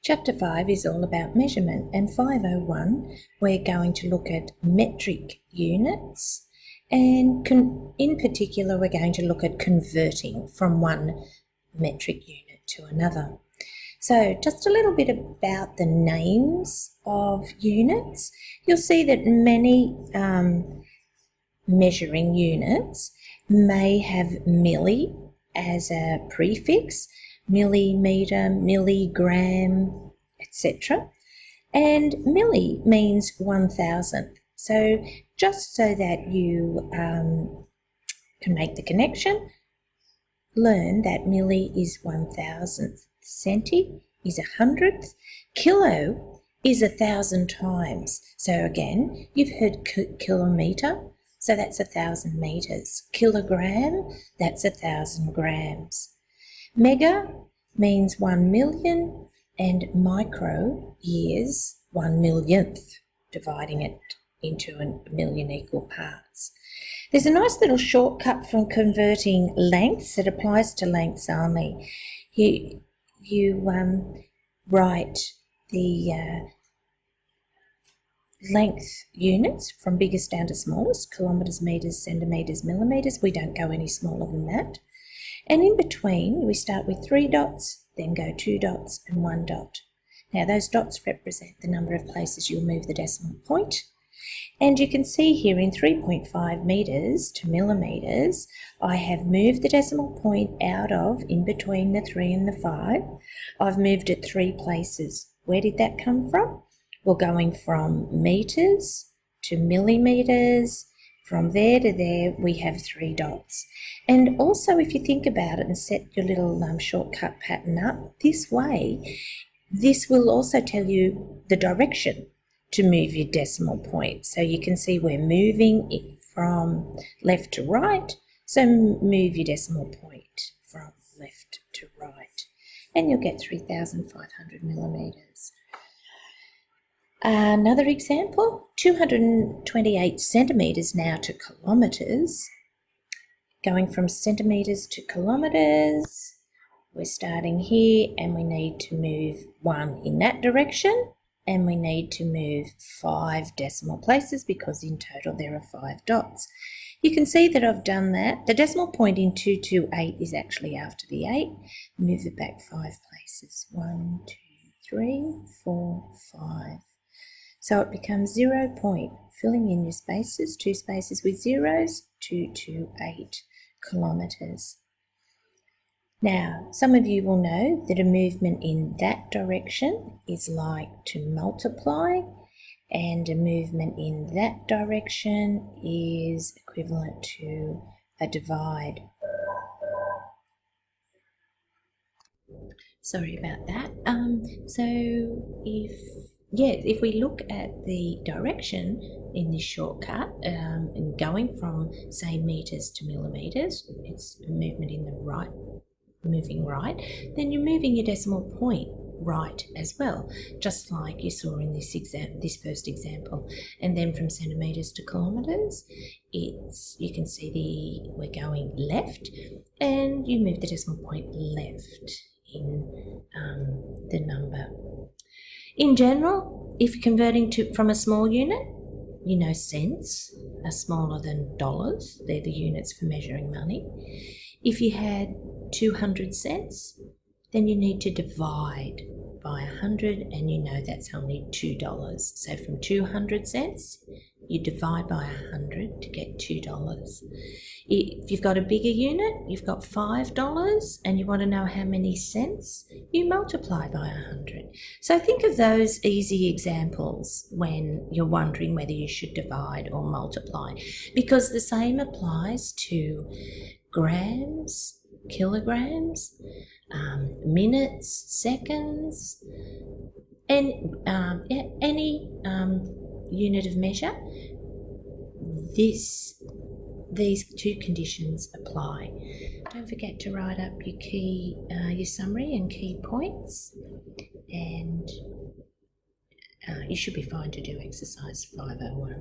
Chapter 5 is all about measurement, and 501 we're going to look at metric units, and in particular we're going to look at converting from one metric unit to another. So just a little bit about the names of units. You'll see that many measuring units may have milli as a prefix, millimetre, milligram, etc. And milli means 1,000. So just so that you can make the connection, learn that milli is 1,000th, centi is 100th, kilo is 1,000 times. So again, you've heard kilometre, so that's 1,000 metres. Kilogram, that's 1,000 grams. Mega means 1 million, and micro is 1/1,000th, dividing it into a million equal parts. There's a nice little shortcut from converting lengths that applies to lengths only. You write the length units from biggest down to smallest, kilometres, metres, centimetres, millimetres. We don't go any smaller than that. And in between, we start with 3 dots, then go 2 dots and 1 dot. Now, those dots represent the number of places you'll move the decimal point. And you can see here in 3.5 metres to millimetres, I have moved the decimal point out of, in between the 3 and the 5. I've moved it 3 places. Where did that come from? Well, going from metres to millimetres. From there to there, we have 3 dots. And also, if you think about it and set your little shortcut pattern up this way, this will also tell you the direction to move your decimal point. So you can see we're moving it from left to right, so move your decimal point from left to right. And you'll get 3,500 millimetres. Another example, 228 centimetres now to kilometres. Going from centimetres to kilometres, we're starting here and we need to move 1 in that direction, and we need to move 5 decimal places because in total there are 5 dots. You can see that I've done that. The decimal point in 228 is actually after the 8. Move it back 5 places. 1, 2, 3, 4, 5. So it becomes 0 point, filling in your spaces, 2 spaces with zeros, 228 kilometres. Now, some of you will know that a movement in that direction is like to multiply, and a movement in that direction is equivalent to a divide. Sorry about that. If we look at the direction in this shortcut, and going from, say, metres to millimetres, it's a movement in the right, moving right, then you're moving your decimal point right as well, just like you saw in this first example. And then from centimetres to kilometres, you can see we're going left, and you move the decimal point left in the number. In general, if you're converting from a small unit, you know cents are smaller than dollars. They're the units for measuring money. If you had 200 cents, then you need to divide by 100, and you know that's only $2. So from 200 cents, you divide by 100 to get $2. If you've got a bigger unit, you've got $5, and you want to know how many cents, you multiply by 100. So think of those easy examples when you're wondering whether you should divide or multiply, because the same applies to grams, kilograms, minutes, seconds, and any unit of measure. These 2 conditions apply. Don't forget to write up your summary and key points, and you should be fine to do exercise 501.